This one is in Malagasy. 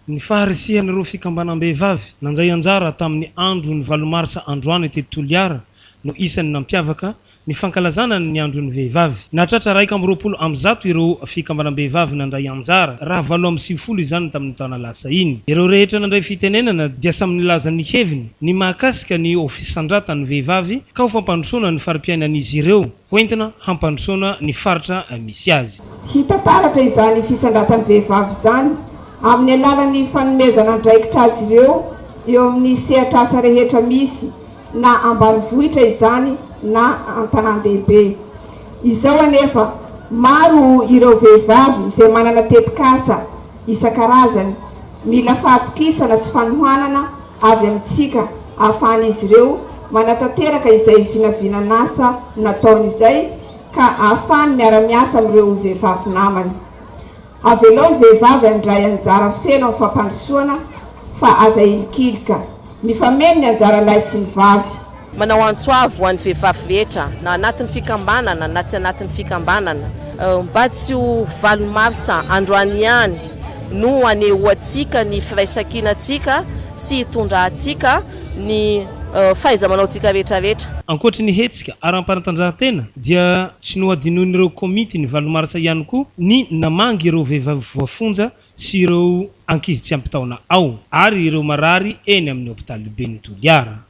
ny faharisihan'ireo fikambanam-behivavy nanjay anjara tamin'ny andro ny valomarsa androany teto Toliara no isan'ny nampiavaka ny fankalazana ny andron'ny vehivavy. Nahatratra 120 ireo fikambanam-behivavy nandray anjara raha 7 izany tamin'ny taona lasa iny. Ireo rehetra nandray fitenenana dia samy nilaza ny heviny ny mahakasika ny ofisy sandratan'ny vehivavy ka ho fampandrosoana ny fari-piainan'izy ireo hoentina hampandrosoana ny faritra misy azy. Hita taratra izany fisandratan'ny vehivavy izany amin'ny alalan'ny fanomezana andraikitra azy ireo eo amin'ny sehatra asa rehetra misy na ambanivohitra izany na an-tanan-dehibe. Izao anefa maro ireo vehivavy izay manana tetikasa isan-karazany mila fahatokisana sy fanohanana avy amintsika ahafahan'izy ireo manatanteraka izay vinavinan'asa nataon'izay ka ahafahany miara-miasa amin'ireo vehivavy namany. Avelao ny vehivavy andray anjara feno amin'ny fampandrosoana fa aza ilikilika mifameno ny anjara lahy sy ny vavy. Manao antsoavo ho an'ny vehivavy rehetra na anatin'ny fikambanana na tsy anatin'ny fikambanana mba tsy ho valomarsa androany ihany no anehoantsika ny firaisan-kinantsika sy hitondrantsika ny fahaiza-manaontsika rehetrarehetra. Ankoatra ny hetsika aram-panatanjahantena dia tsy noadinoin'ireo komity ny valomarsa ihany koa ny namangy ireo vehivavy voafonja sy ireo ankizy tsy ampitaona ao ary ireo marary eny amin'ny hôpitaly lehiben'ny Toliara.